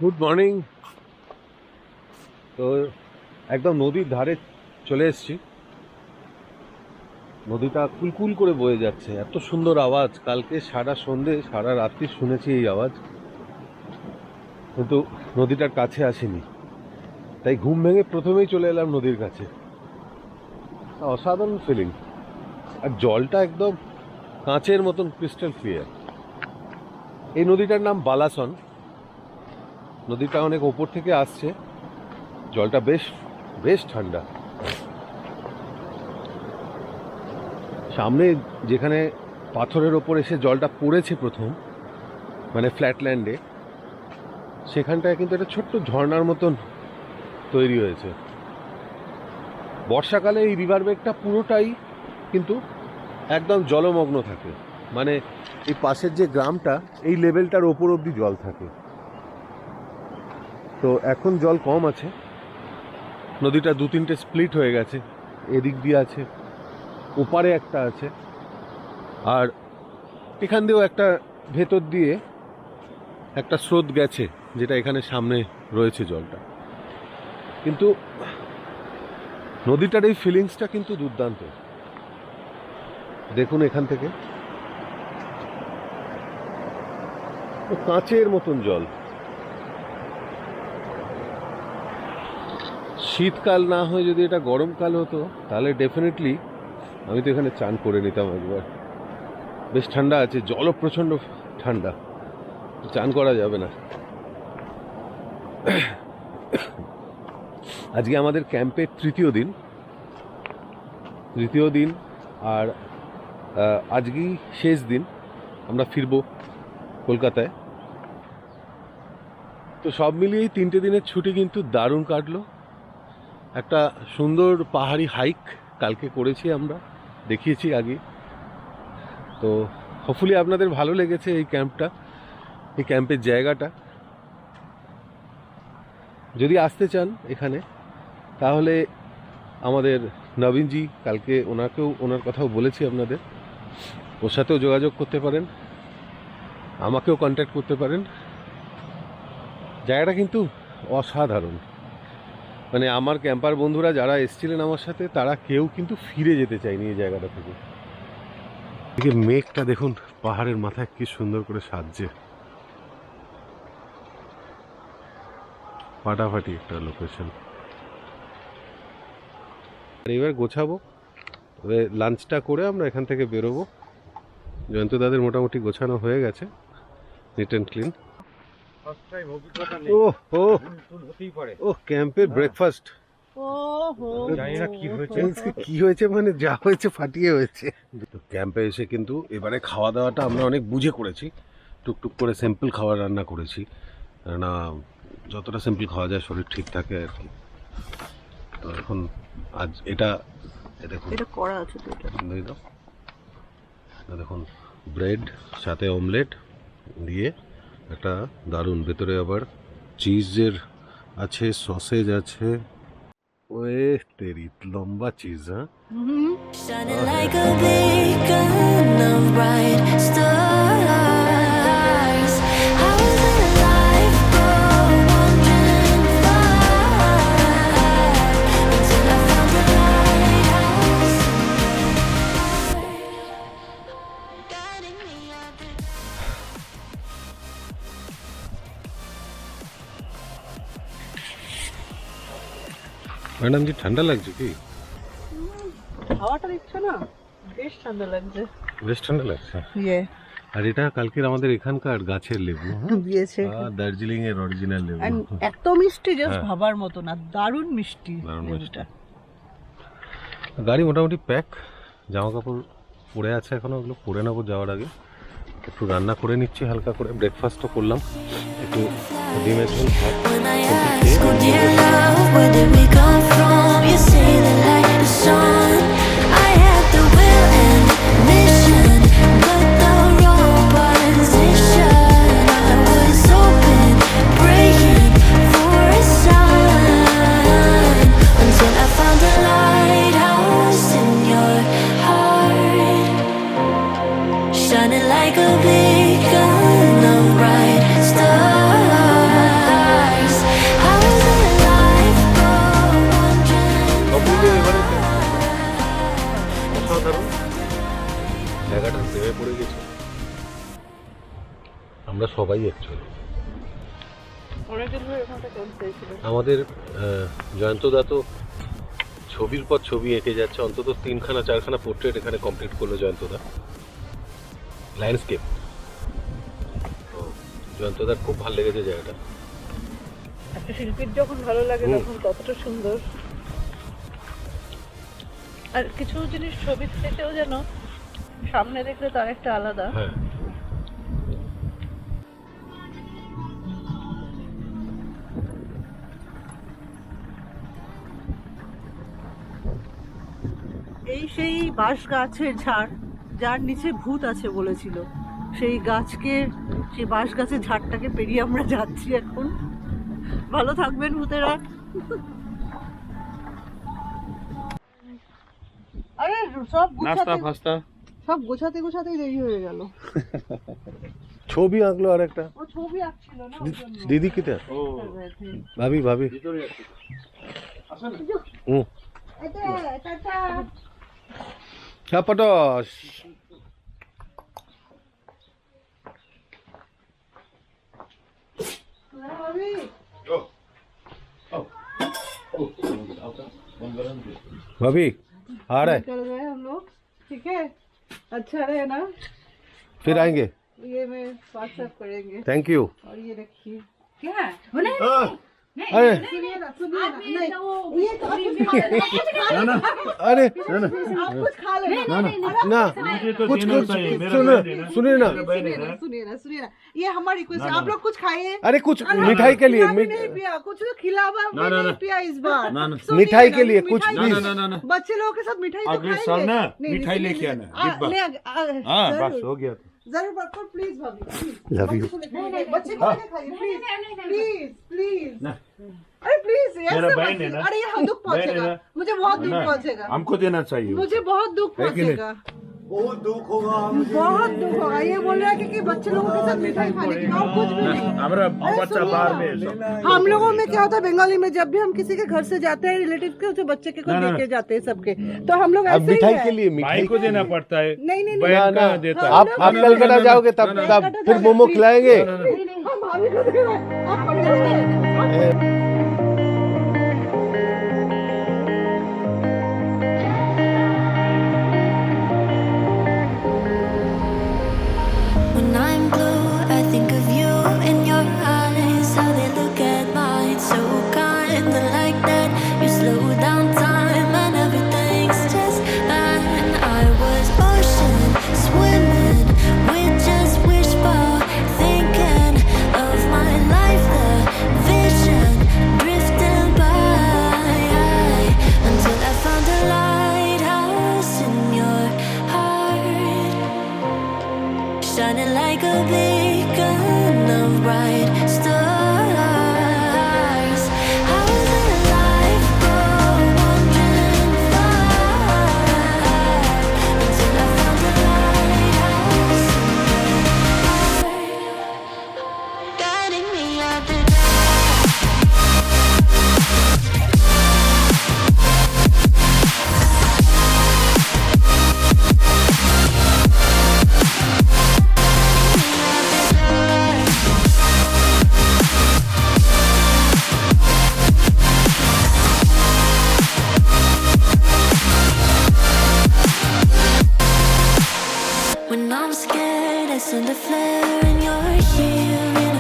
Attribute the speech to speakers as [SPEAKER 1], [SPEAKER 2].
[SPEAKER 1] Good morning. তো একদম নদীর ধারে চলে এসেছি। নদীটা কুলকুল করে বয়ে যাচ্ছে, এত সুন্দর আওয়াজ। কালকে সারা সন্ধে সারা রাত্রি শুনেছি এই আওয়াজ, কিন্তু নদীটার কাছে আসিনি, তাই ঘুম ভেঙে প্রথমেই চলে এলাম নদীর কাছে। অসাধারণ ফিলিং, আর জলটা একদম কাঁচের মতন ক্রিস্টাল ক্লিয়ার। এই নদীটার নাম বালাসন। নদীটা অনেক ওপর থেকে আসছে, জলটা বেশ বেশ ঠান্ডা। সামনে যেখানে পাথরের ওপর এসে জলটা পড়েছে প্রথম, মানে ফ্ল্যাটল্যান্ডে, সেখানটায় কিন্তু একটা ছোট্ট ঝর্ণার মতন তৈরি হয়েছে। বর্ষাকালে এই রিভার বেডটা পুরোটাই কিন্তু একদম জলমগ্ন থাকে, মানে এই পাশের যে গ্রামটা এই লেভেলটার ওপর অবধি জল থাকে। তো এখন জল কম আছে, নদীটা 2-3টে স্প্লিট হয়ে গেছে, এদিক দিয়ে আছে, ওপারে একটা আছে, আর এখান দিয়েও একটা ভেতর দিয়ে একটা স্রোত গেছে, যেটা এখানে সামনে রয়েছে জলটা। কিন্তু নদীটার এই ফিলিংসটা কিন্তু দুর্দান্ত। দেখুন এখান থেকে কাঁচের মতন জল। শীতকাল না হয়ে যদি এটা গরমকাল হতো তাহলে ডেফিনেটলি আমি তো এখানে চান করে নিতাম একবার। বেশ ঠান্ডা আছে, জলও প্রচণ্ড ঠান্ডা, চান করা যাবে না। আজকে আমাদের ক্যাম্পের তৃতীয় দিন, আর আজকেই শেষ দিন। আমরা ফিরবো কলকাতায়। তো সব মিলিয়েই 3টে দিনের ছুটি কিন্তু দারুণ কাটলো। একটা সুন্দর পাহাড়ি হাইক কালকে করেছি, আমরা দেখিয়েছি আগে। তো হোপফুলি আপনাদের ভালো লেগেছে এই ক্যাম্পটা, এই ক্যাম্পের জায়গাটা। যদি আসতে চান এখানে তাহলে আমাদের নবীনজি, কালকে ওনার কথাও বলেছি আপনাদের, ওর সাথেও যোগাযোগ করতে পারেন, আমাকেও কন্ট্যাক্ট করতে পারেন। জায়গাটা কিন্তু অসাধারণ, মানে আমার ক্যাম্পার বন্ধুরা যারা এসেছিলেন আমার সাথে, তারা কেউ কিন্তু ফিরে যেতে চায়নি এই জায়গাটা থেকে। এদিকে মেঘটা দেখুন পাহাড়ের মাথায় কি সুন্দর করে সাজছে, ফাটাফাটি একটা লোকেশন। এবার গোছাবো, তবে লাঞ্চটা করে আমরা এখান থেকে বেরোবো। জয়ন্ত দাদের মোটামুটি গোছানো হয়ে গেছে, নিট অ্যান্ড ক্লিন। ও ক্যাম্পের ব্রেকফাস্ট কি হয়েছে, মানে যা হয়েছে ফাটিয়ে হয়েছে। ক্যাম্পে এসে কিন্তু এবারে খাওয়া দাওয়াটা আমরা অনেক বুঝে করেছি, টুকটুক করে সিম্পল খাবার রান্না করেছি, না যতটা সিম্পল খাওয়া যায় শরীর ঠিক থাকে আর কি। তো এখন আজ এটা দেখুন, এটা করা আছে তো, এটা দেখুন ব্রেড সাথে অমলেট দিয়ে একটা দারুণ, ভেতরে আবার চিজের আছে, সসেজ আছে। ওয়ে তেরি লম্বা চিজ। হ্যাঁ, ম্যাডাম জি ঠান্ডা লাগছে কি?
[SPEAKER 2] হাওয়াটা দিচ্ছে না, বেশ ঠান্ডা লাগছে।
[SPEAKER 1] বেশ ঠান্ডা লাগছে। আর এটা কালকের আমাদের এখানকার গাছের লেবু
[SPEAKER 2] দিয়েছে,
[SPEAKER 1] দার্জিলিং এর অরিজিনাল লেবু।
[SPEAKER 2] এত মিষ্টি, জাস্ট ভাবার মতো না, দারুণ মিষ্টি লেবুটা।
[SPEAKER 1] গাড়ি মোটামুটি প্যাক, জামা কাপড় পরে আছে এখনো, ওগুলো পরে নেবো যাওয়ার আগে। একটু রান্না করে নিচ্ছি হালকা করে, ব্রেকফাস্টও করলাম, একটু ডিমের ঝোল ভাত।
[SPEAKER 3] Shining like a beacon of bright stars.
[SPEAKER 1] জায়গাটার প্রেমে পড়ে গেছি আমরা সবাই অ্যাকচুয়ালি।
[SPEAKER 2] অনেকদিন ধরে এখানটা চলতে চাইছিল।
[SPEAKER 1] আমাদের জয়ন্তদা তো ছবির পর ছবি এঁকে যাচ্ছে, অন্তত 3-4খানা পোর্ট্রেট এখানে কমপ্লিট করলো জয়ন্তদা, ল্যান্ডস্কেপ। জয়ন্তদার খুব ভালো লেগেছে জায়গাটা।
[SPEAKER 2] একটা শিল্পীর যখন ভালো লাগে তখন কতটা সুন্দর। আর কিছু জিনিস ছবি থেকেও যেন সামনে দেখলে তার একটা আলাদা।
[SPEAKER 1] হ্যাঁ,
[SPEAKER 2] এই সেই বাঁশ গাছের ঝাড় যার নিচে ভূত আছে বলেছিল, সেই বাঁশ গাছের ঝাড়টাকে পেরিয়ে আমরা যাচ্ছি এখন। ভালো থাকবেন ভূতেরা। আরে সব গোছাতেই দেরি হয়ে গেল।
[SPEAKER 1] ছবি আঁকলো আর একটা
[SPEAKER 2] ও ছবি আঁকছিল না ওই জন্য।
[SPEAKER 1] দিদি কিটা ভাবি পটস भाभी आ रहा है,
[SPEAKER 2] चल गए हम लोग। ठीक है, अच्छा रहे ना।
[SPEAKER 1] फिर आएंगे।
[SPEAKER 2] ये में व्हाट्सएप करेंगे।
[SPEAKER 1] Thank you.
[SPEAKER 2] और ये रखिए।
[SPEAKER 3] क्या
[SPEAKER 1] अरे
[SPEAKER 2] सुनिए ना नहीं, ये तो आप
[SPEAKER 1] अरे
[SPEAKER 2] कुछ खा लेना।
[SPEAKER 1] ना कुछ सुनिए ना,
[SPEAKER 2] सुनिए ना, ये हमारी रिक्वेस्ट है, आप लोग कुछ खाइए।
[SPEAKER 1] अरे कुछ मिठाई के लिए
[SPEAKER 2] नहीं पिया, कुछ खिलावा नहीं पिया इस बार। सुनिए
[SPEAKER 1] मिठाई
[SPEAKER 2] ना,
[SPEAKER 1] के लिए कुछ
[SPEAKER 2] मिठाई-
[SPEAKER 1] प्लीज।
[SPEAKER 2] बच्चे लोगों के साथ मिठाई तो
[SPEAKER 4] अगले
[SPEAKER 2] खाएंगे।
[SPEAKER 4] साल ना
[SPEAKER 2] नहीं,
[SPEAKER 4] मिठाई
[SPEAKER 2] सुनिए,
[SPEAKER 4] लेके आना,
[SPEAKER 2] हाँ,
[SPEAKER 4] डिब्बा। हाँ
[SPEAKER 2] जरूर।
[SPEAKER 4] बस हो गया।
[SPEAKER 2] जरूर पर प्लीज भाभी,
[SPEAKER 1] Love you.
[SPEAKER 2] बच्चे को लेके खाइए प्लीज।
[SPEAKER 4] ना।
[SPEAKER 2] अरे प्लीज
[SPEAKER 4] मेरा बहन है ना।
[SPEAKER 2] अरे ये दुख
[SPEAKER 4] बहन है
[SPEAKER 2] पहुंचेगा,
[SPEAKER 4] ना।
[SPEAKER 2] मुझे बहुत दुख
[SPEAKER 4] ना,
[SPEAKER 2] पहुंचेगा,
[SPEAKER 4] हमको देना चाहिए।
[SPEAKER 2] मुझे बहुत दुख
[SPEAKER 4] है कि नहीं?
[SPEAKER 2] पहुंचेगा, बहुत दुख होगा। ये बोल रहा है कि बच्चे लोगों के साथ मिठाई खाने की और कुछ भी नहीं।
[SPEAKER 4] हमारा
[SPEAKER 2] अरे
[SPEAKER 4] बच्चा
[SPEAKER 2] सुनिए
[SPEAKER 4] बाहर
[SPEAKER 2] ना,
[SPEAKER 4] में है सब।
[SPEAKER 2] हम लोगों में क्या होता है बंगाली में, जब भी हम किसी के घर से जाते हैं रिलेटिव के, तो बच्चे के को
[SPEAKER 4] ना, ना,
[SPEAKER 2] देके जाते हैं सबके, तो हम लोग
[SPEAKER 1] अब
[SPEAKER 2] ऐसे ही
[SPEAKER 1] मिठाई
[SPEAKER 2] है।
[SPEAKER 1] के लिए
[SPEAKER 4] भाई
[SPEAKER 1] मिठाई
[SPEAKER 4] को देना पड़ता है।
[SPEAKER 2] नहीं नहीं
[SPEAKER 4] बहन
[SPEAKER 1] ना,
[SPEAKER 4] का
[SPEAKER 1] ना,
[SPEAKER 4] देता है।
[SPEAKER 1] आप कलकत्ता जाओगे तब फिर मोमो खिलाएंगे।
[SPEAKER 2] हम भाभी को देंगे, आपको नहीं देंगे।
[SPEAKER 5] When I'm blue, I think of you in your eyes, how they look at mine, so kinda like that. You slow down time and everything's just fine. I was ocean swimming with just wishful thinking of my life, the vision drifting by, until I found a lighthouse in your heart, shining like a beacon of bright stars. I was alive, wandering far, until I found a lighthouse in your heart, guiding me out the When I'm scared, I send a flare and you're here in